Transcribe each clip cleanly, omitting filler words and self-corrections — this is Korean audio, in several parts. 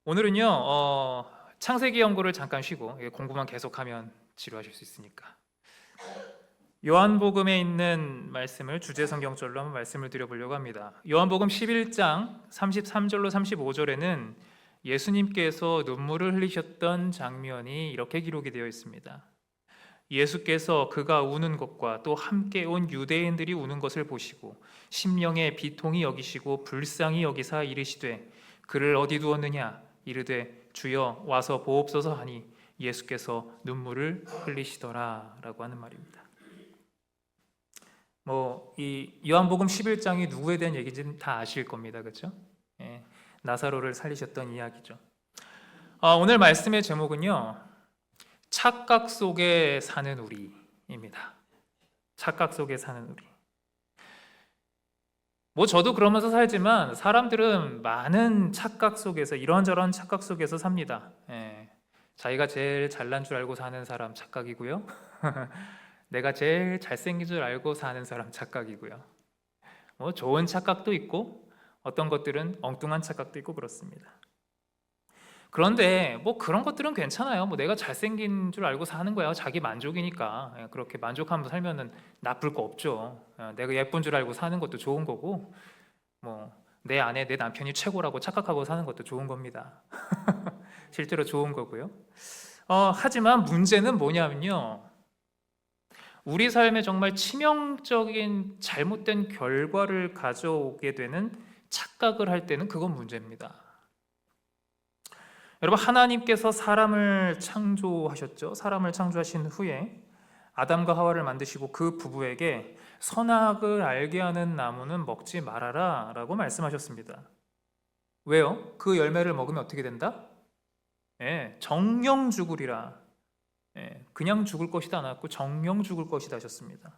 오늘은요, 창세기 연구를 잠깐 쉬고 공부만 계속하면 지루하실 수 있으니까 요한복음에 있는 말씀을 주제 성경절로 한번 말씀을 드려보려고 합니다. 요한복음 11장 33절로 35절에는 예수님께서 눈물을 흘리셨던 장면이 이렇게 기록이 되어 있습니다. 예수께서 그가 우는 것과 또 함께 온 유대인들이 우는 것을 보시고 심령에 비통히 여기시고 불쌍히 여기사 이르시되 그를 어디 두었느냐 이르되 주여 와서 보옵소서 하니 예수께서 눈물을 흘리시더라 라고 하는 말입니다. 이 요한복음 11장이 누구에 대한 얘기인지는 다 아실 겁니다. 그렇죠? 나사로를 살리셨던 이야기죠. 오늘 말씀의 제목은요, 착각 속에 사는 우리입니다. 착각 속에 사는 우리. 저도 그러면서 살지만 사람들은 많은 착각 속에서, 이런저런 착각 속에서 삽니다. 자기가 제일 잘난 줄 알고 사는 사람 착각이고요. 내가 제일 잘생긴 줄 알고 사는 사람 착각이고요. 좋은 착각도 있고 어떤 것들은 엉뚱한 착각도 있고 그렇습니다. 그런데 그런 것들은 괜찮아요. 내가 잘생긴 줄 알고 사는 거야. 자기 만족이니까. 그렇게 만족하면서 살면은 나쁠 거 없죠. 내가 예쁜 줄 알고 사는 것도 좋은 거고, 내 아내, 내 남편이 최고라고 착각하고 사는 것도 좋은 겁니다. 실제로 좋은 거고요. 하지만 문제는 뭐냐면요, 우리 삶에 정말 치명적인 잘못된 결과를 가져오게 되는 착각을 할 때는 그건 문제입니다. 여러분, 하나님께서 사람을 창조하셨죠. 사람을 창조하신 후에 아담과 하와를 만드시고 그 부부에게 선악을 알게 하는 나무는 먹지 말아라 라고 말씀하셨습니다. 왜요? 그 열매를 먹으면 어떻게 된다? 정령 죽으리라. 그냥 죽을 것이다 않았고 정령 죽을 것이다 하셨습니다.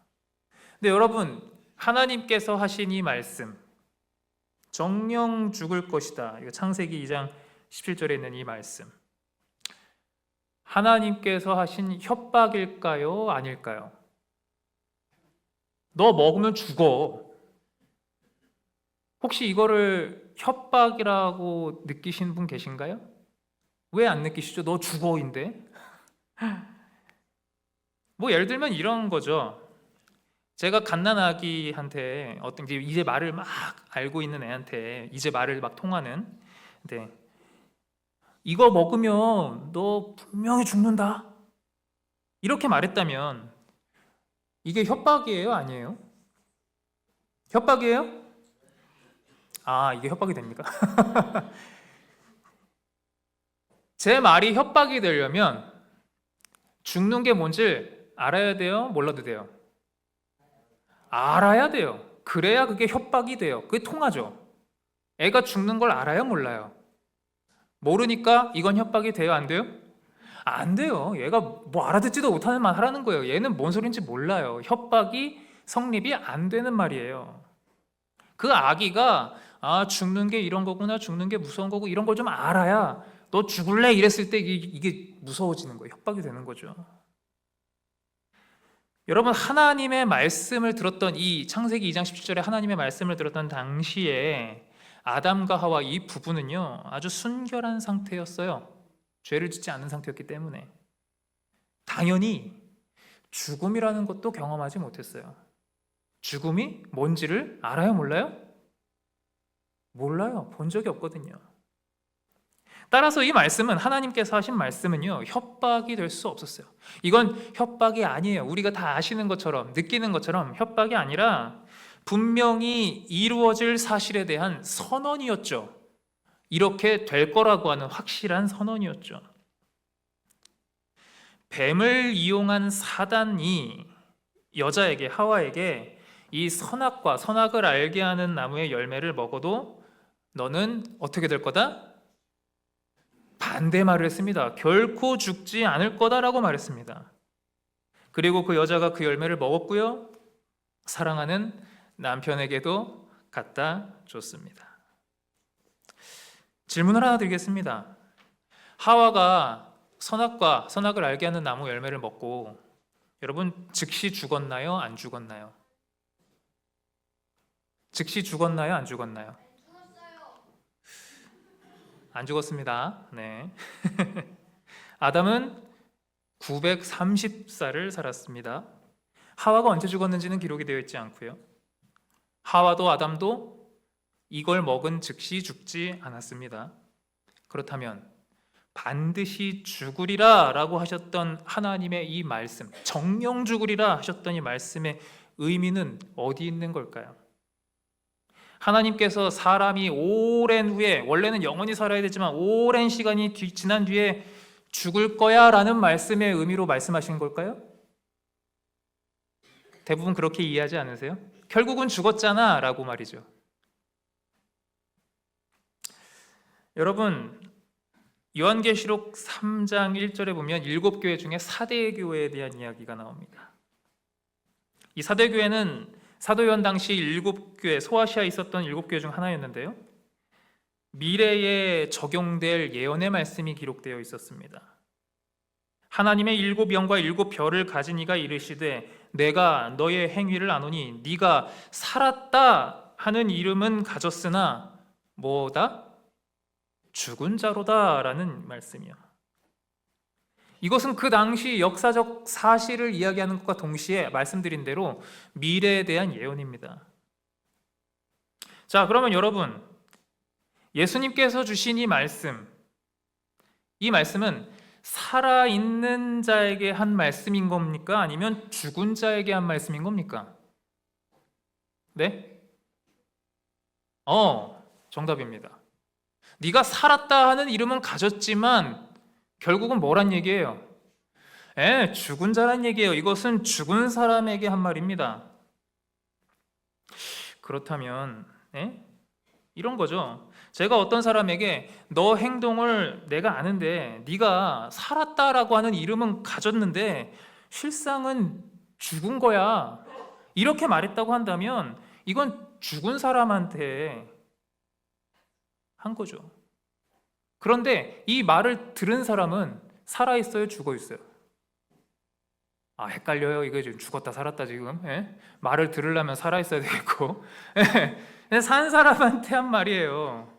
근데 여러분, 하나님께서 하신 이 말씀, 정령 죽을 것이다, 이거 창세기 2장 17절에 있는 이 말씀, 하나님께서 하신 협박일까요? 아닐까요? 너 먹으면 죽어. 혹시 이거를 협박이라고 느끼시는 분 계신가요? 왜 안 느끼시죠? 너 죽어인데. 예를 들면 이런 거죠. 제가 갓난아기한테 이제 말을 막 알고 있는 애한테 이제 말을 막 통하는, 근데 이거 먹으면 너 분명히 죽는다 이렇게 말했다면 이게 협박이에요? 아니에요? 협박이에요? 이게 협박이 됩니까? 제 말이 협박이 되려면 죽는 게 뭔지 알아야 돼요? 몰라도 돼요? 알아야 돼요. 그래야 그게 협박이 돼요. 그게 통하죠. 애가 죽는 걸 알아요? 몰라요? 모르니까 이건 협박이 돼요? 안 돼요? 안 돼요. 얘가 알아듣지도 못하는 말 하라는 거예요. 얘는 뭔 소린지 몰라요. 협박이 성립이 안 되는 말이에요. 그 아기가 죽는 게 이런 거구나, 죽는 게 무서운 거고 이런 걸 좀 알아야 너 죽을래? 이랬을 때 이게 무서워지는 거예요. 협박이 되는 거죠. 여러분, 하나님의 말씀을 들었던 이 창세기 2장 17절에 하나님의 말씀을 들었던 당시에 아담과 하와 이 부부는요, 아주 순결한 상태였어요. 죄를 짓지 않은 상태였기 때문에 당연히 죽음이라는 것도 경험하지 못했어요. 죽음이 뭔지를 알아요? 몰라요? 몰라요. 본 적이 없거든요. 따라서 이 말씀은, 하나님께서 하신 말씀은요, 협박이 될 수 없었어요. 이건 협박이 아니에요. 우리가 다 아시는 것처럼, 느끼는 것처럼 협박이 아니라 분명히 이루어질 사실에 대한 선언이었죠. 이렇게 될 거라고 하는 확실한 선언이었죠. 뱀을 이용한 사단이 여자에게, 하와에게 이 선악을 알게 하는 나무의 열매를 먹어도 너는 어떻게 될 거다? 반대 말을 했습니다. 결코 죽지 않을 거다라고 말했습니다. 그리고 그 여자가 그 열매를 먹었고요, 사랑하는 남편에게도 갖다 줬습니다. 질문을 하나 드리겠습니다. 하와가 선악을 알게 하는 나무 열매를 먹고 여러분 즉시 죽었나요? 안 죽었나요? 즉시 죽었나요? 안 죽었나요? 안 죽었습니다. 네. 아담은 930살을 살았습니다. 하와가 언제 죽었는지는 기록이 되어 있지 않고요. 하와도 아담도 이걸 먹은 즉시 죽지 않았습니다. 그렇다면 반드시 죽으리라 라고 하셨던 하나님의 이 말씀, 정령 죽으리라 하셨던 이 말씀의 의미는 어디 있는 걸까요? 하나님께서 사람이 오랜 후에, 원래는 영원히 살아야 되지만 오랜 시간이 지난 뒤에 죽을 거야 라는 말씀의 의미로 말씀하신 걸까요? 대부분 그렇게 이해하지 않으세요? 결국은 죽었잖아 라고 말이죠. 여러분, 요한계시록 3장 1절에 보면 7교회 중에 사대교회에 대한 이야기가 나옵니다. 이 사대교회는 사도 요한 당시 7교회, 소아시아에 있었던 7교회 중 하나였는데요, 미래에 적용될 예언의 말씀이 기록되어 있었습니다. 하나님의 7영과 7별을 가진 이가 이르시되 내가 너의 행위를 아노니 네가 살았다 하는 이름은 가졌으나 뭐다? 죽은 자로다 라는 말씀이요. 이것은 그 당시 역사적 사실을 이야기하는 것과 동시에 말씀드린 대로 미래에 대한 예언입니다. 자, 그러면 여러분, 예수님께서 주신 이 말씀은 살아있는 자에게 한 말씀인 겁니까? 아니면 죽은 자에게 한 말씀인 겁니까? 네? 정답입니다. 네가 살았다 하는 이름은 가졌지만 결국은 뭐란 얘기예요? 죽은 자란 얘기예요. 이것은 죽은 사람에게 한 말입니다. 그렇다면 이런 거죠. 제가 어떤 사람에게 너 행동을 내가 아는데 네가 살았다라고 하는 이름은 가졌는데 실상은 죽은 거야, 이렇게 말했다고 한다면 이건 죽은 사람한테 한 거죠. 그런데 이 말을 들은 사람은 살아있어요, 죽어있어요? 헷갈려요. 이거 지금 죽었다 살았다 지금. 말을 들으려면 살아있어야 되겠고. 산 사람한테 한 말이에요.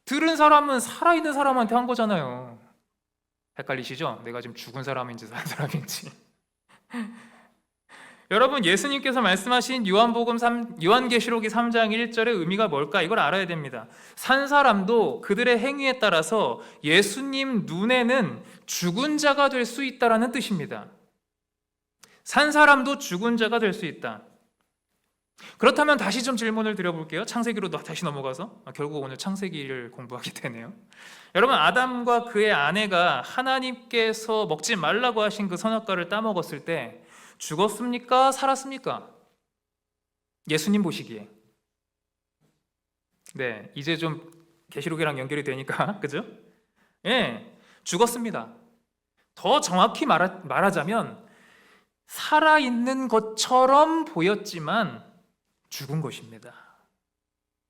들은 사람은 살아있는 사람한테 한 거잖아요. 헷갈리시죠? 내가 지금 죽은 사람인지 산 사람인지. 여러분, 예수님께서 말씀하신 요한계시록이 3장 1절의 의미가 뭘까? 이걸 알아야 됩니다. 산 사람도 그들의 행위에 따라서 예수님 눈에는 죽은 자가 될 수 있다라는 뜻입니다. 산 사람도 죽은 자가 될 수 있다. 그렇다면 다시 좀 질문을 드려볼게요. 창세기로 다시 넘어가서 결국 오늘 창세기를 공부하게 되네요. 여러분, 아담과 그의 아내가 하나님께서 먹지 말라고 하신 그 선악과를 따먹었을 때 죽었습니까? 살았습니까? 예수님 보시기에. 네, 이제 좀 계시록이랑 연결이 되니까 그죠? 죽었습니다. 더 정확히 말하자면 살아있는 것처럼 보였지만 죽은 것입니다.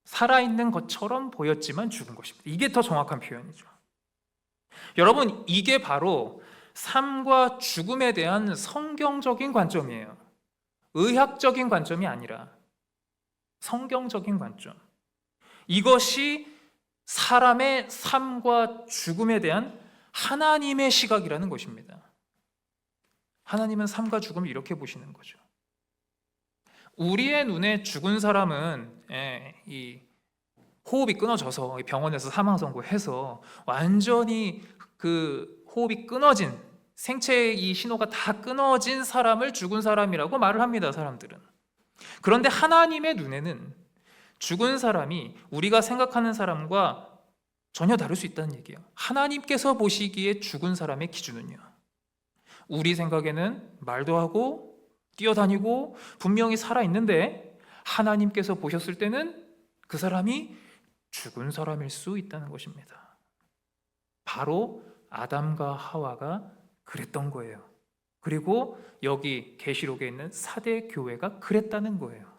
살아있는 것처럼 보였지만 죽은 것입니다. 이게 더 정확한 표현이죠. 여러분, 이게 바로 삶과 죽음에 대한 성경적인 관점이에요. 의학적인 관점이 아니라 성경적인 관점. 이것이 사람의 삶과 죽음에 대한 하나님의 시각이라는 것입니다. 하나님은 삶과 죽음을 이렇게 보시는 거죠. 우리의 눈에 죽은 사람은 이 호흡이 끊어져서 병원에서 사망 선고해서 완전히 그 호흡이 끊어진, 생체의 이 신호가 다 끊어진 사람을 죽은 사람이라고 말을 합니다, 사람들은. 그런데 하나님의 눈에는 죽은 사람이 우리가 생각하는 사람과 전혀 다를 수 있다는 얘기예요. 하나님께서 보시기에 죽은 사람의 기준은요, 우리 생각에는 말도 하고 뛰어다니고 분명히 살아있는데 하나님께서 보셨을 때는 그 사람이 죽은 사람일 수 있다는 것입니다. 바로 아담과 하와가 그랬던 거예요. 그리고 여기 계시록에 있는 사대 교회가 그랬다는 거예요.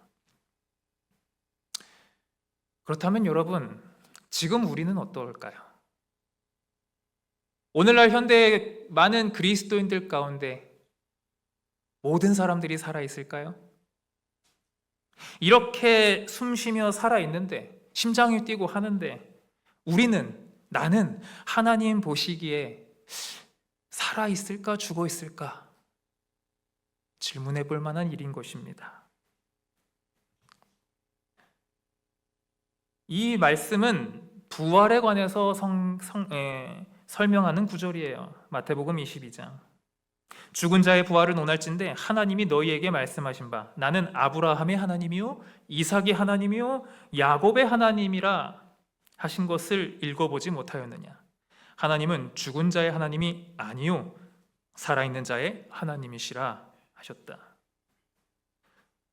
그렇다면 여러분, 지금 우리는 어떨까요? 오늘날 현대의 많은 그리스도인들 가운데 모든 사람들이 살아있을까요? 이렇게 숨쉬며 살아있는데, 심장이 뛰고 하는데 우리는 나는 하나님 보시기에 살아 있을까 죽어 있을까 질문해 볼 만한 일인 것입니다. 이 말씀은 부활에 관해서 설명하는 구절이에요. 마태복음 22장. 죽은 자의 부활을 논할진대 하나님이 너희에게 말씀하신 바 나는 아브라함의 하나님이요 이삭의 하나님이요 야곱의 하나님이라 하신 것을 읽어보지 못하였느냐. 하나님은 죽은 자의 하나님이 아니요 살아있는 자의 하나님이시라 하셨다.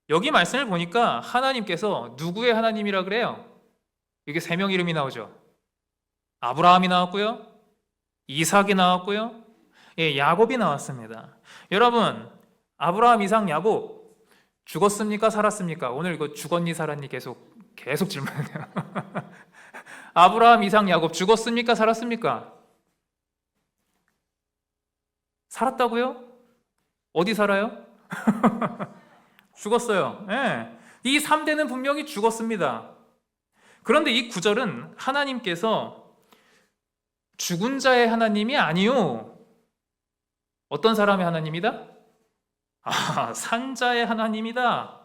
여기 말씀을 보니까 하나님께서 누구의 하나님이라 그래요? 이게 세 명 이름이 나오죠. 아브라함이 나왔고요, 이삭이 나왔고요, 야곱이 나왔습니다. 여러분, 아브라함, 이삭, 야곱 죽었습니까? 살았습니까? 오늘 이거 죽었니 살았니 계속 질문해요. 아브라함, 이삭, 야곱 죽었습니까? 살았습니까? 살았다고요? 어디 살아요? 죽었어요. 이 3대는 분명히 죽었습니다. 그런데 이 구절은 하나님께서 죽은 자의 하나님이 아니요 어떤 사람의 하나님이다? 산자의 하나님이다.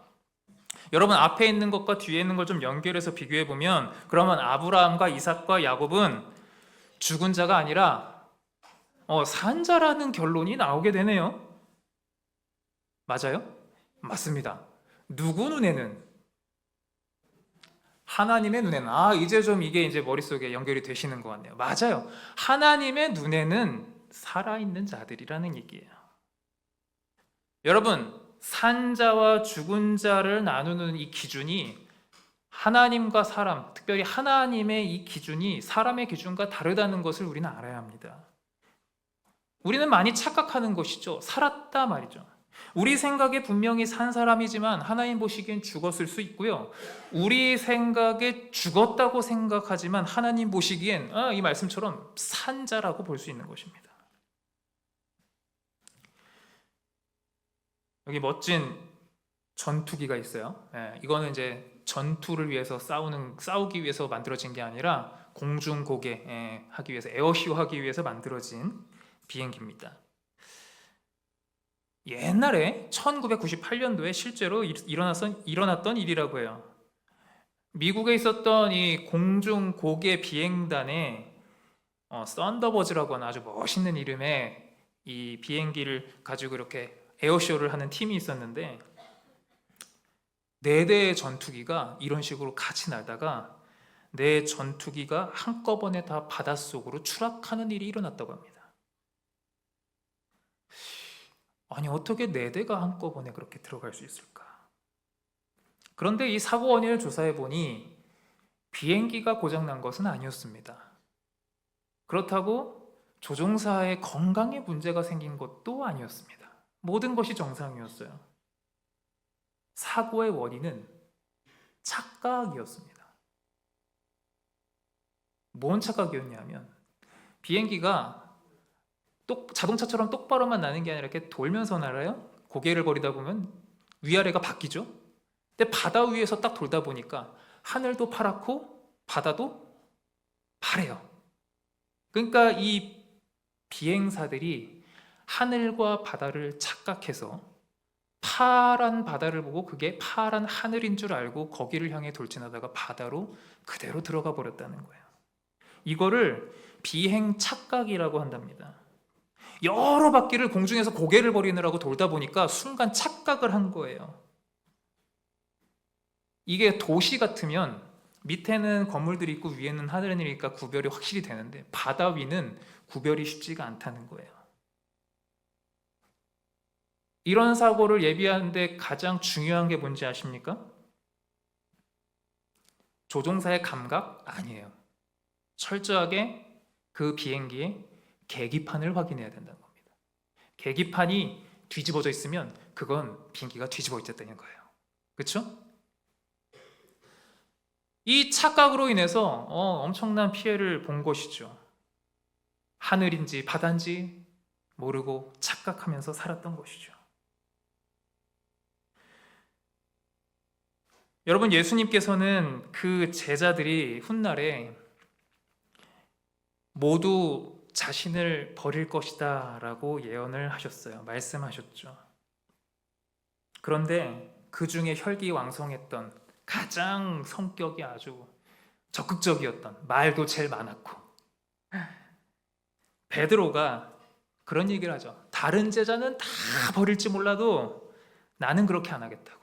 여러분, 앞에 있는 것과 뒤에 있는 걸 좀 연결해서 비교해 보면, 그러면 아브라함과 이삭과 야곱은 죽은 자가 아니라 산자라는 결론이 나오게 되네요. 맞아요? 맞습니다. 누구 눈에는? 하나님의 눈에는, 이제 좀 이게 이제 머릿속에 연결이 되시는 것 같네요. 맞아요. 하나님의 눈에는 살아있는 자들이라는 얘기예요. 여러분, 산자와 죽은 자를 나누는 이 기준이 하나님과 사람, 특별히 하나님의 이 기준이 사람의 기준과 다르다는 것을 우리는 알아야 합니다. 우리는 많이 착각하는 것이죠. 살았다 말이죠. 우리 생각에 분명히 산 사람이지만 하나님 보시기엔 죽었을 수 있고요. 우리 생각에 죽었다고 생각하지만 하나님 보시기엔 이 말씀처럼 산자라고 볼 수 있는 것입니다. 여기 멋진 전투기가 있어요. 이거는 이제 전투를 위해서 싸우기 위해서 만들어진 게 아니라 공중 고개 하기 위해서, 에어쇼 하기 위해서 만들어진 비행기입니다. 옛날에 1998년도에 실제로 일어났던 일이라고 해요. 미국에 있었던 이 공중 고개 비행단에 썬더버즈라고 하는 아주 멋있는 이름의 이 비행기를 가지고 이렇게 에어쇼를 하는 팀이 있었는데, 4대의 전투기가 이런 식으로 같이 날다가 4 전투기가 한꺼번에 다 바닷속으로 추락하는 일이 일어났다고 합니다. 아니, 어떻게 4대가 한꺼번에 그렇게 들어갈 수 있을까? 그런데 이 사고 원인을 조사해 보니 비행기가 고장난 것은 아니었습니다. 그렇다고 조종사의 건강에 문제가 생긴 것도 아니었습니다. 모든 것이 정상이었어요. 사고의 원인은 착각이었습니다. 뭔 착각이었냐면, 비행기가 자동차처럼 똑바로만 나는 게 아니라 이렇게 돌면서 날아요. 고개를 버리다 보면 위아래가 바뀌죠. 근데 바다 위에서 딱 돌다 보니까 하늘도 파랗고 바다도 파래요. 그러니까 이 비행사들이 하늘과 바다를 착각해서 파란 바다를 보고 그게 파란 하늘인 줄 알고 거기를 향해 돌진하다가 바다로 그대로 들어가 버렸다는 거예요. 이거를 비행 착각이라고 한답니다. 여러 바퀴를 공중에서 고개를 버리느라고 돌다 보니까 순간 착각을 한 거예요. 이게 도시 같으면 밑에는 건물들이 있고 위에는 하늘이니까 구별이 확실히 되는데, 바다 위는 구별이 쉽지가 않다는 거예요. 이런 사고를 예비하는데 가장 중요한 게 뭔지 아십니까? 조종사의 감각? 아니에요. 철저하게 그 비행기의 계기판을 확인해야 된다는 겁니다. 계기판이 뒤집어져 있으면 그건 비행기가 뒤집어 있었다는 거예요. 그렇죠? 이 착각으로 인해서 엄청난 피해를 본 것이죠. 하늘인지 바다인지 모르고 착각하면서 살았던 것이죠. 여러분, 예수님께서는 그 제자들이 훗날에 모두 자신을 버릴 것이다 라고 예언을 하셨어요. 말씀하셨죠. 그런데 그 중에 혈기왕성했던, 가장 성격이 아주 적극적이었던, 말도 제일 많았고, 베드로가 그런 얘기를 하죠. 다른 제자는 다 버릴지 몰라도 나는 그렇게 안 하겠다고.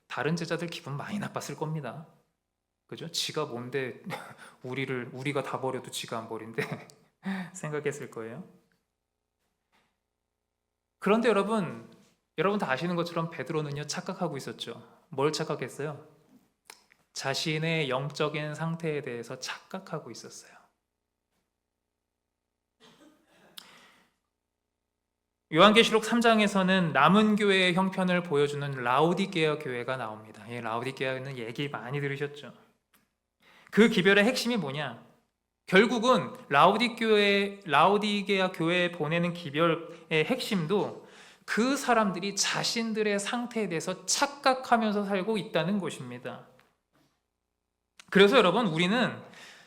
다른 제자들 기분 많이 나빴을 겁니다. 그죠? 지가 뭔데 우리가 다 버려도 지가 안 버린대 생각했을 거예요. 그런데 여러분 다 아시는 것처럼 베드로는요 착각하고 있었죠. 뭘 착각했어요? 자신의 영적인 상태에 대해서 착각하고 있었어요. 요한계시록 3장에서는 남은 교회의 형편을 보여주는 라오디게아 교회가 나옵니다. 이 라오디게아는 얘기 많이 들으셨죠? 그 기별의 핵심이 뭐냐? 결국은 라오디게아 교회에 보내는 기별의 핵심도 그 사람들이 자신들의 상태에 대해서 착각하면서 살고 있다는 것입니다. 그래서 여러분, 우리는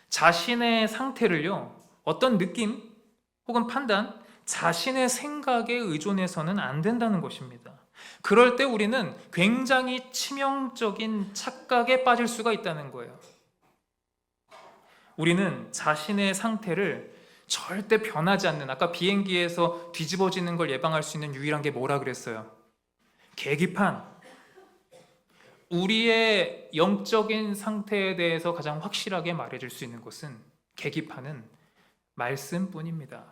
자신의 상태를요, 어떤 느낌 혹은 판단, 자신의 생각에 의존해서는 안 된다는 것입니다. 그럴 때 우리는 굉장히 치명적인 착각에 빠질 수가 있다는 거예요. 우리는 자신의 상태를 절대 변하지 않는, 아까 비행기에서 뒤집어지는 걸 예방할 수 있는 유일한 게 뭐라 그랬어요? 계기판. 우리의 영적인 상태에 대해서 가장 확실하게 말해줄 수 있는 것은, 계기판은 말씀뿐입니다.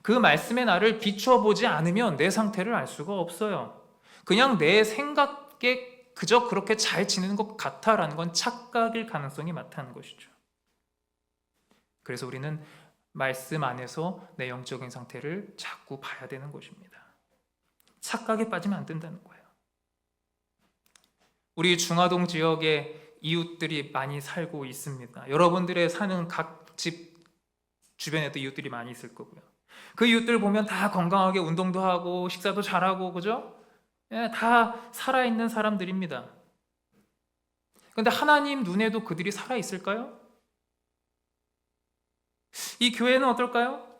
그 말씀의 나를 비춰보지 않으면 내 상태를 알 수가 없어요. 그냥 내 생각에 그저 그렇게 잘 지내는 것 같아라는 건 착각일 가능성이 많다는 것이죠. 그래서 우리는 말씀 안에서 내 영적인 상태를 자꾸 봐야 되는 것입니다. 착각에 빠지면 안 된다는 거예요. 우리 중화동 지역에 이웃들이 많이 살고 있습니다. 여러분들의 사는 각 집 주변에도 이웃들이 많이 있을 거고요. 그 이웃들 보면 다 건강하게 운동도 하고 식사도 잘하고, 그죠? 다 살아있는 사람들입니다. 그런데 하나님 눈에도 그들이 살아있을까요? 이 교회는 어떨까요?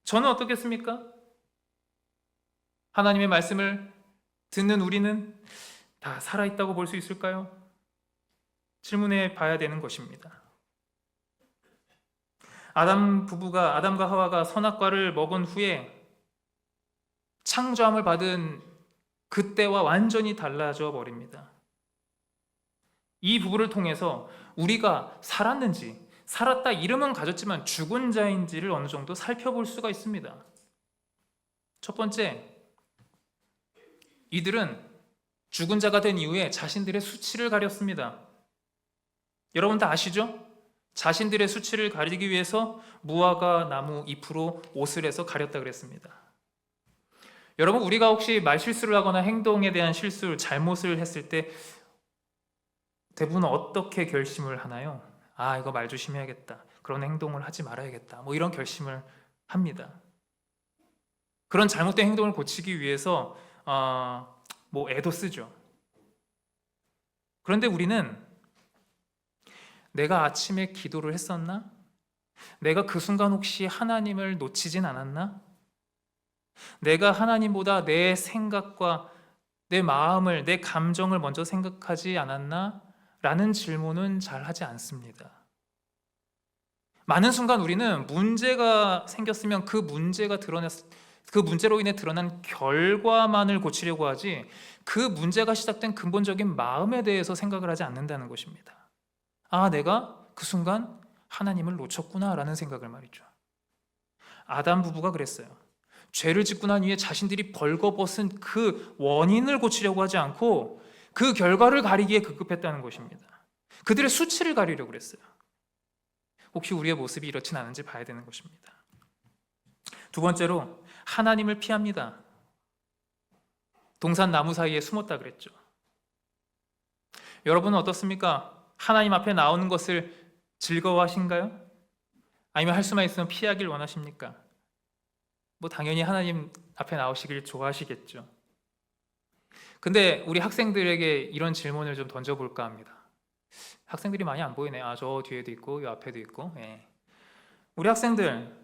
저는 어떻겠습니까? 하나님의 말씀을 듣는 우리는 다 살아있다고 볼 수 있을까요? 질문해 봐야 되는 것입니다. 아담과 하와가 선악과를 먹은 후에 창조함을 받은 그때와 완전히 달라져 버립니다. 이 부부를 통해서 우리가 살았다 이름은 가졌지만 죽은 자인지를 어느 정도 살펴볼 수가 있습니다. 첫 번째, 이들은 죽은 자가 된 이후에 자신들의 수치를 가렸습니다. 여러분 다 아시죠? 자신들의 수치를 가리기 위해서 무화과 나무 잎으로 옷을 해서 가렸다 그랬습니다. 여러분, 우리가 혹시 말실수를 하거나 행동에 대한 잘못을 했을 때 대부분 어떻게 결심을 하나요? 이거 말 조심해야겠다. 그런 행동을 하지 말아야겠다. 이런 결심을 합니다. 그런 잘못된 행동을 고치기 위해서 애도 쓰죠. 그런데 우리는 내가 아침에 기도를 했었나? 내가 그 순간 혹시 하나님을 놓치진 않았나? 내가 하나님보다 내 생각과 내 마음을, 내 감정을 먼저 생각하지 않았나? 라는 질문은 잘 하지 않습니다. 많은 순간 우리는 문제가 생겼으면 그 문제로 인해 드러난 결과만을 고치려고 하지, 그 문제가 시작된 근본적인 마음에 대해서 생각을 하지 않는다는 것입니다. 내가 그 순간 하나님을 놓쳤구나 라는 생각을 말이죠. 아담 부부가 그랬어요. 죄를 짓고 난 이후에 자신들이 벌거벗은 그 원인을 고치려고 하지 않고 그 결과를 가리기에 급급했다는 것입니다. 그들의 수치를 가리려고 그랬어요. 혹시 우리의 모습이 이렇진 않은지 봐야 되는 것입니다. 두 번째로, 하나님을 피합니다. 동산 나무 사이에 숨었다 그랬죠. 여러분은 어떻습니까? 하나님 앞에 나오는 것을 즐거워하신가요? 아니면 할 수만 있으면 피하길 원하십니까? 당연히 하나님 앞에 나오시길 좋아하시겠죠. 근데 우리 학생들에게 이런 질문을 좀 던져볼까 합니다. 학생들이 많이 안 보이네. 저 뒤에도 있고 이 앞에도 있고. 예. 우리 학생들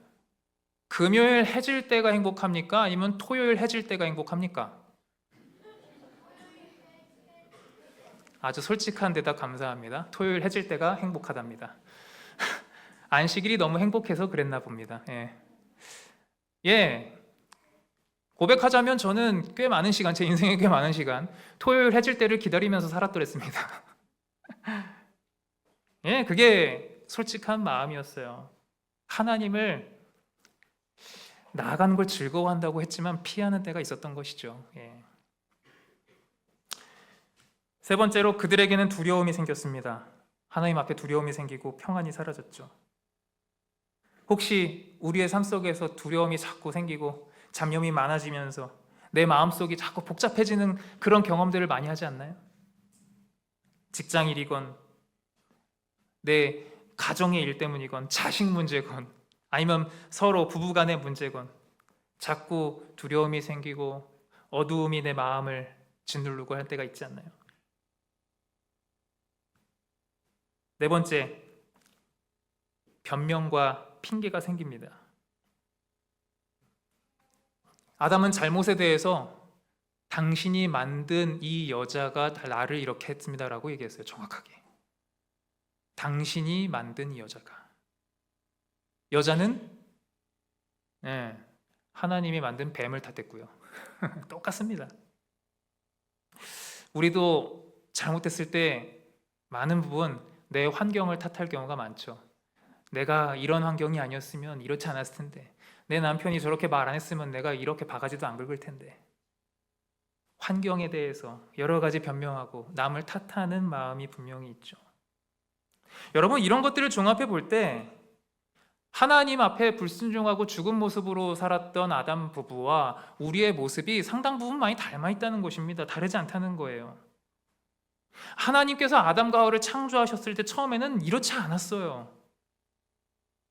금요일 해질 때가 행복합니까? 아니면 토요일 해질 때가 행복합니까? 아주 솔직한 대답 감사합니다. 토요일 해질 때가 행복하답니다. 안식일이 너무 행복해서 그랬나 봅니다. 예. 고백하자면 저는 꽤 많은 시간, 제 인생에 꽤 많은 시간 토요일 해질 때를 기다리면서 살았더랬습니다. 예, 그게 솔직한 마음이었어요. 하나님을 나아가는 걸 즐거워한다고 했지만 피하는 때가 있었던 것이죠. 세 번째로 그들에게는 두려움이 생겼습니다. 하나님 앞에 두려움이 생기고 평안이 사라졌죠. 혹시 우리의 삶 속에서 두려움이 자꾸 생기고 잡념이 많아지면서 내 마음속이 자꾸 복잡해지는 그런 경험들을 많이 하지 않나요? 직장일이건 내 가정의 일 때문이건 자식 문제건 아니면 서로 부부간의 문제건 자꾸 두려움이 생기고 어두움이 내 마음을 짓누르고 할 때가 있지 않나요? 네 번째, 변명과 핑계가 생깁니다. 아담은 잘못에 대해서 당신이 만든 이 여자가 나를 이렇게 했습니다라고 얘기했어요. 정확하게. 당신이 만든 이 여자가. 여자는 하나님이 만든 뱀을 탓했고요. 똑같습니다. 우리도 잘못했을 때 많은 부분 내 환경을 탓할 경우가 많죠. 내가 이런 환경이 아니었으면 이렇지 않았을 텐데, 내 남편이 저렇게 말 안 했으면 내가 이렇게 바가지도 안 긁을 텐데. 환경에 대해서 여러 가지 변명하고 남을 탓하는 마음이 분명히 있죠. 여러분, 이런 것들을 종합해 볼 때 하나님 앞에 불순종하고 죽은 모습으로 살았던 아담 부부와 우리의 모습이 상당 부분 많이 닮아 있다는 것입니다. 다르지 않다는 거예요. 하나님께서 아담과 하와를 창조하셨을 때 처음에는 이렇지 않았어요.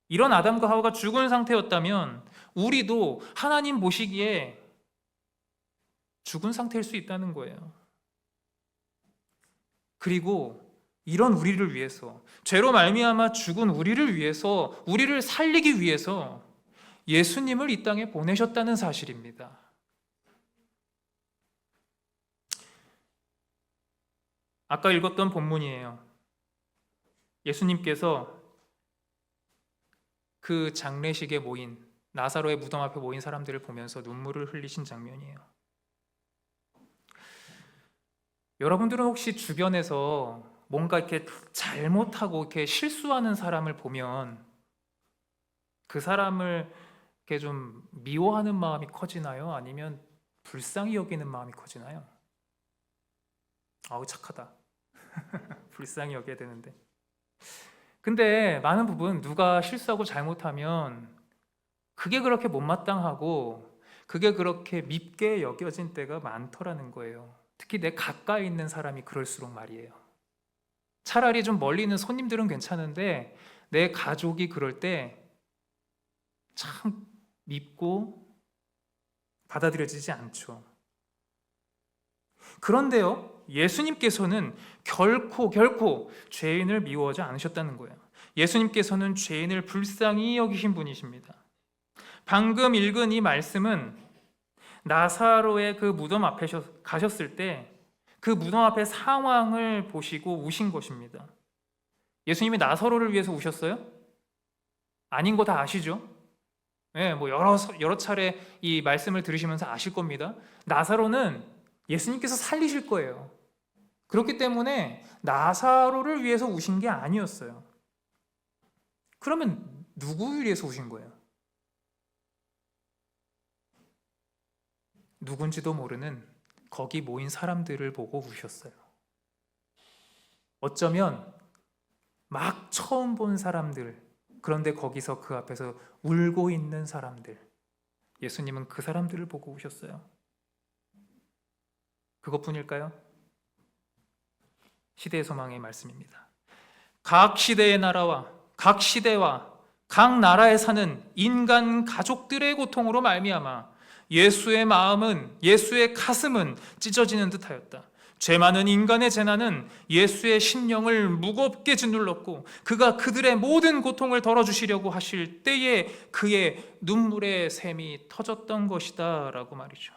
이런 아담과 하와가 죽은 상태였다면 우리도 하나님 보시기에 죽은 상태일 수 있다는 거예요. 그리고 이런 우리를 위해서, 죄로 말미암아 죽은 우리를 위해서, 우리를 살리기 위해서 예수님을 이 땅에 보내셨다는 사실입니다. 아까 읽었던 본문이에요. 예수님께서 그 장례식에 모인, 나사로의 무덤 앞에 모인 사람들을 보면서 눈물을 흘리신 장면이에요. 여러분들은 혹시 주변에서 뭔가 이렇게 잘못하고 이렇게 실수하는 사람을 보면 그 사람을 이렇게 좀 미워하는 마음이 커지나요? 아니면 불쌍히 여기는 마음이 커지나요? 아우, 착하다. 불쌍히 여겨야 되는데. 근데 많은 부분 누가 실수하고 잘못하면 그게 그렇게 못마땅하고 그게 그렇게 밉게 여겨진 때가 많더라는 거예요. 특히 내 가까이 있는 사람이 그럴수록 말이에요. 차라리 좀 멀리 있는 손님들은 괜찮은데 내 가족이 그럴 때 참 밉고 받아들여지지 않죠. 그런데요, 예수님께서는 결코 죄인을 미워하지 않으셨다는 거예요. 예수님께서는 죄인을 불쌍히 여기신 분이십니다. 방금 읽은 이 말씀은 나사로의 그 무덤 앞에 가셨을 때 그 무덤 앞의 상황을 보시고 우신 것입니다. 예수님이 나사로를 위해서 우셨어요? 아닌 거 다 아시죠? 뭐 여러 차례 이 말씀을 들으시면서 아실 겁니다. 나사로는 예수님께서 살리실 거예요. 그렇기 때문에 나사로를 위해서 우신 게 아니었어요. 그러면 누구를 위해서 우신 거예요? 누군지도 모르는 거기 모인 사람들을 보고 우셨어요. 어쩌면 막 처음 본 사람들, 그런데 거기서 그 앞에서 울고 있는 사람들, 예수님은 그 사람들을 보고 우셨어요. 그것뿐일까요? 시대의 소망의 말씀입니다. 각 시대의 나라와 각 시대와 각 나라에 사는 인간 가족들의 고통으로 말미암아 예수의 마음은, 예수의 가슴은 찢어지는 듯하였다. 죄 많은 인간의 재난은 예수의 심령을 무겁게 짓눌렀고 그가 그들의 모든 고통을 덜어주시려고 하실 때에 그의 눈물의 샘이 터졌던 것이다 라고 말이죠.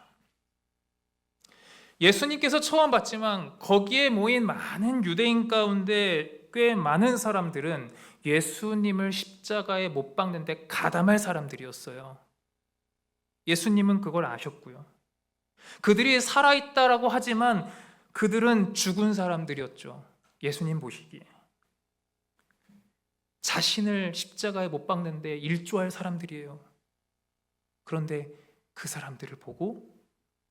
예수님께서 처음 봤지만 거기에 모인 많은 유대인 가운데 꽤 많은 사람들은 예수님을 십자가에 못 박는데 가담할 사람들이었어요. 예수님은 그걸 아셨고요. 그들이 살아있다라고 하지만 그들은 죽은 사람들이었죠. 예수님 보시기에. 자신을 십자가에 못 박는데 일조할 사람들이에요. 그런데 그 사람들을 보고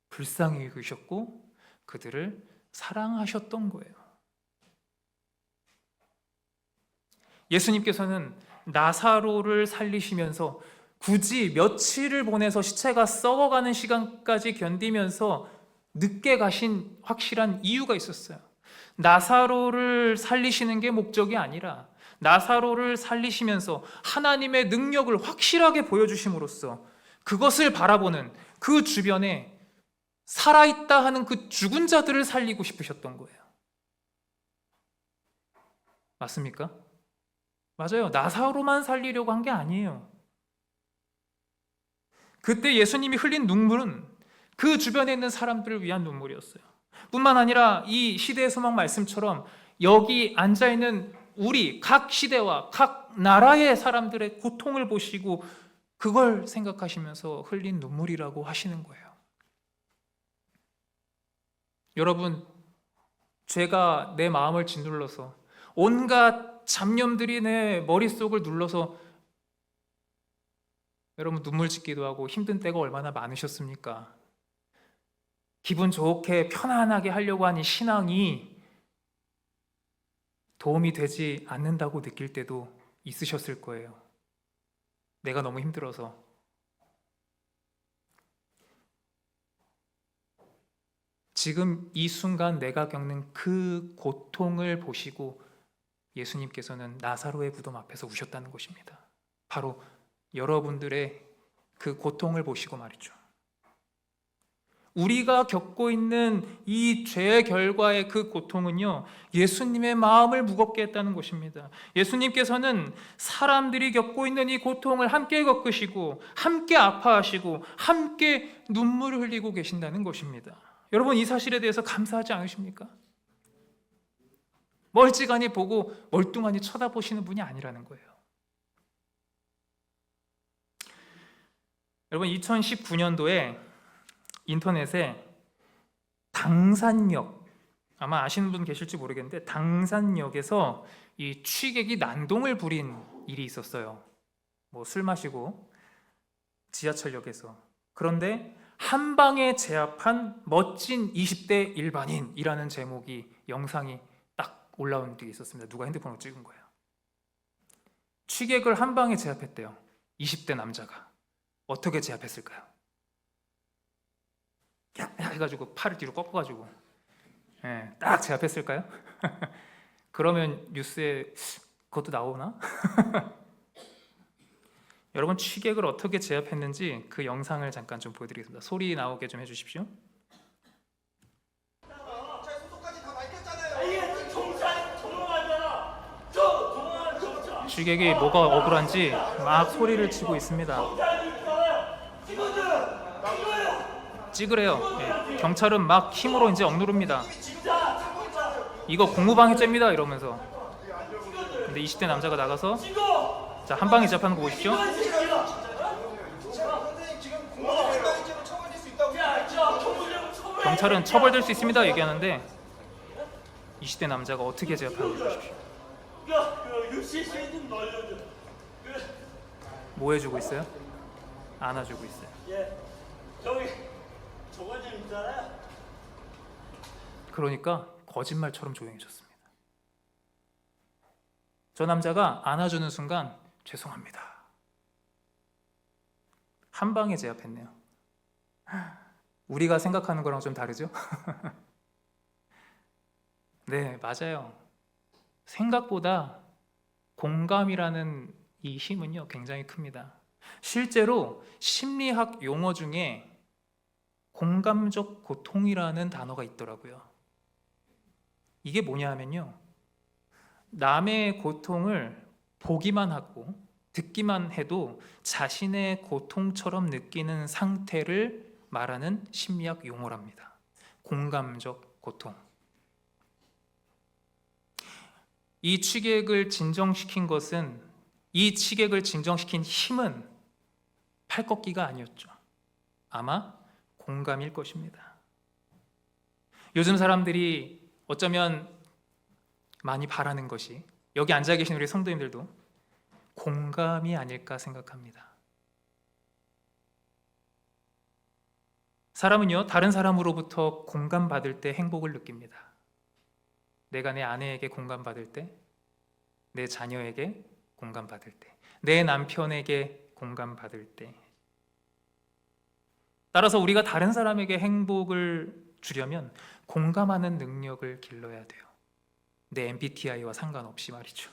불쌍히 여기셨고 그들을 사랑하셨던 거예요. 예수님께서는 나사로를 살리시면서 굳이 며칠을 보내서 시체가 썩어가는 시간까지 견디면서 늦게 가신 확실한 이유가 있었어요. 나사로를 살리시는 게 목적이 아니라 나사로를 살리시면서 하나님의 능력을 확실하게 보여주심으로써 그것을 바라보는 그 주변에 살아있다 하는 그 죽은 자들을 살리고 싶으셨던 거예요. 맞습니까? 맞아요. 나사로만 살리려고 한 게 아니에요. 그때 예수님이 흘린 눈물은 그 주변에 있는 사람들을 위한 눈물이었어요. 뿐만 아니라 이 시대의 소망 말씀처럼 여기 앉아있는 우리 각 시대와 각 나라의 사람들의 고통을 보시고 그걸 생각하시면서 흘린 눈물이라고 하시는 거예요. 여러분, 죄가 내 마음을 짓눌러서 온갖 잡념들이 내 머릿속을 눌러서 여러분 눈물 짓기도 하고 힘든 때가 얼마나 많으셨습니까? 기분 좋게 편안하게 하려고 하는 신앙이 도움이 되지 않는다고 느낄 때도 있으셨을 거예요. 내가 너무 힘들어서. 지금 이 순간 내가 겪는 그 고통을 보시고 예수님께서는 나사로의 무덤 앞에서 우셨다는 것입니다. 바로 여러분들의 그 고통을 보시고 말이죠. 우리가 겪고 있는 이 죄의 결과의 그 고통은요, 예수님의 마음을 무겁게 했다는 것입니다. 예수님께서는 사람들이 겪고 있는 이 고통을 함께 겪으시고 함께 아파하시고 함께 눈물을 흘리고 계신다는 것입니다. 여러분, 이 사실에 대해서 감사하지 않으십니까? 멀찌감히 보고 멀뚱하니 쳐다보시는 분이 아니라는 거예요. 여러분, 2019년도에 인터넷에 당산역, 아마 아시는 분 계실지 모르겠는데 당산역에서 이 취객이 난동을 부린 일이 있었어요. 뭐 술 마시고 지하철역에서. 그런데 한 방에 제압한 멋진 20대 일반인이라는 제목이 영상이 딱 올라온 게 있었습니다. 누가 핸드폰으로 찍은 거예요. 취객을 한 방에 제압했대요. 20대 남자가. 어떻게 제압했을까요? 야 해가지고 팔을 뒤로 꺾어가지고 딱 제압했을까요? 그러면 뉴스에 그것도 나오나? 여러분, 취객을 어떻게 제압했는지 그 영상을 잠깐 좀 보여드리겠습니다. 소리 나오게 좀 해주십시오. 취객이 뭐가 억울한지 막 소리를 치고 있습니다. 찍으래요. 경찰은 막 힘으로 이제 억누릅니다. 이거 공무방해죄입니다 이러면서. 근데 20대 남자가 나가서 자, 한 방에 제압하는 거 보십시오. 경찰은 처벌될 수 있습니다 얘기하는데 20대 남자가 어떻게 제압하는지 보십시오. 뭐 해주고 있어요? 안아주고 있어요. 저기 저관님 있잖아요. 그러니까 거짓말처럼 조용해졌습니다. 저 남자가 안아주는 순간 죄송합니다. 한 방에 제압했네요. 우리가 생각하는 거랑 좀 다르죠? 네, 맞아요. 생각보다 공감이라는 이 힘은요, 굉장히 큽니다. 실제로 심리학 용어 중에 공감적 고통이라는 단어가 있더라고요. 이게 뭐냐 하면요, 남의 고통을 보기만 하고 듣기만 해도 자신의 고통처럼 느끼는 상태를 말하는 심리학 용어랍니다. 공감적 고통. 이 취객을 진정시킨 힘은 팔꺾기가 아니었죠. 아마 공감일 것입니다. 요즘 사람들이 어쩌면 많이 바라는 것이, 여기 앉아 계신 우리 성도님들도 공감이 아닐까 생각합니다. 사람은요, 다른 사람으로부터 공감받을 때 행복을 느낍니다. 내가 내 아내에게 공감받을 때, 내 자녀에게 공감받을 때, 내 남편에게 공감받을 때. 따라서 우리가 다른 사람에게 행복을 주려면 공감하는 능력을 길러야 돼요. 내 MBTI와 상관없이 말이죠.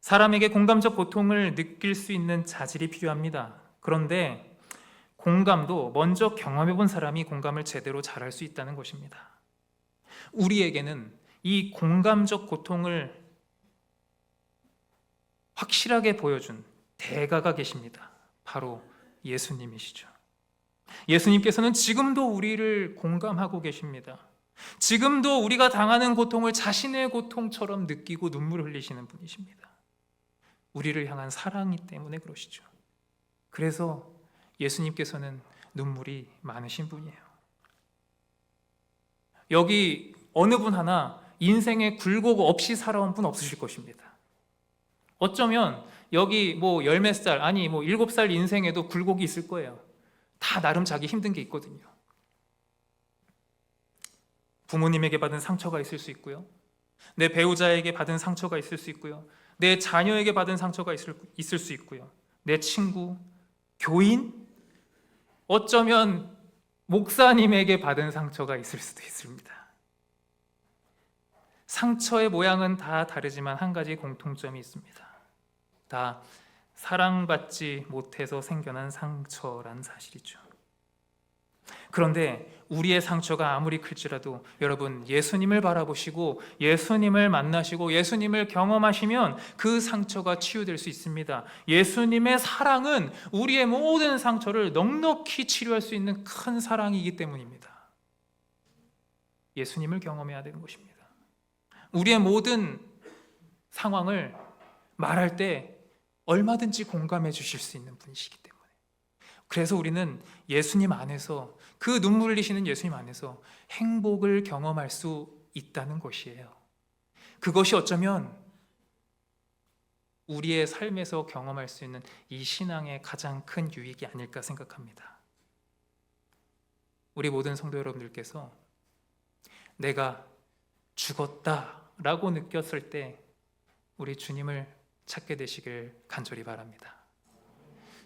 사람에게 공감적 고통을 느낄 수 있는 자질이 필요합니다. 그런데 공감도 먼저 경험해 본 사람이 공감을 제대로 잘할 수 있다는 것입니다. 우리에게는 이 공감적 고통을 확실하게 보여준 대가가 계십니다. 바로 예수님이시죠. 예수님께서는 지금도 우리를 공감하고 계십니다. 지금도 우리가 당하는 고통을 자신의 고통처럼 느끼고 눈물을 흘리시는 분이십니다. 우리를 향한 사랑이 때문에 그러시죠. 그래서 예수님께서는 눈물이 많으신 분이에요. 여기 어느 분 하나 인생에 굴곡 없이 살아온 분 없으실 것입니다. 어쩌면 여기 열 몇 살, 아니 7살 인생에도 굴곡이 있을 거예요. 다 나름 자기 힘든 게 있거든요. 부모님에게 받은 상처가 있을 수 있고요. 내 배우자에게 받은 상처가 있을 수 있고요. 내 자녀에게 받은 상처가 있을 수 있고요. 내 친구, 교인, 어쩌면 목사님에게 받은 상처가 있을 수도 있습니다. 상처의 모양은 다 다르지만 한 가지 공통점이 있습니다. 다 사랑받지 못해서 생겨난 상처란 사실이죠. 그런데 우리의 상처가 아무리 클지라도 여러분, 예수님을 바라보시고 예수님을 만나시고 예수님을 경험하시면 그 상처가 치유될 수 있습니다. 예수님의 사랑은 우리의 모든 상처를 넉넉히 치료할 수 있는 큰 사랑이기 때문입니다. 예수님을 경험해야 되는 것입니다. 우리의 모든 상황을 말할 때 얼마든지 공감해 주실 수 있는 분이시기 때문에, 그래서 우리는 예수님 안에서, 그 눈물 흘리시는 예수님 안에서 행복을 경험할 수 있다는 것이에요. 그것이 어쩌면 우리의 삶에서 경험할 수 있는 이 신앙의 가장 큰 유익이 아닐까 생각합니다. 우리 모든 성도 여러분들께서 내가 죽었다라고 느꼈을 때 우리 주님을 찾게 되시길 간절히 바랍니다.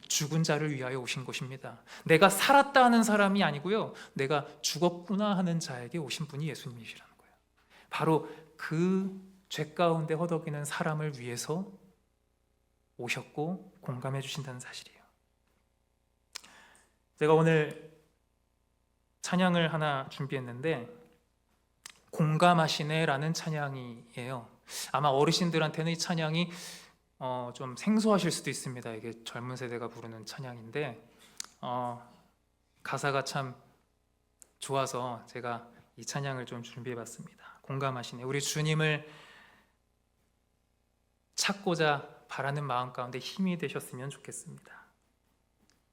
죽은 자를 위하여 오신 것입니다. 내가 살았다 하는 사람이 아니고요, 내가 죽었구나 하는 자에게 오신 분이 예수님이시라는 거예요. 바로 그 죄 가운데 허덕이는 사람을 위해서 오셨고 공감해 주신다는 사실이에요. 제가 오늘 찬양을 하나 준비했는데 공감하시네라는 찬양이에요. 아마 어르신들한테는 이 찬양이 좀 생소하실 수도 있습니다. 이게 젊은 세대가 부르는 찬양인데 가사가 참 좋아서 제가 이 찬양을 좀 준비해봤습니다. 공감하시네. 우리 주님을 찾고자 바라는 마음 가운데 힘이 되셨으면 좋겠습니다.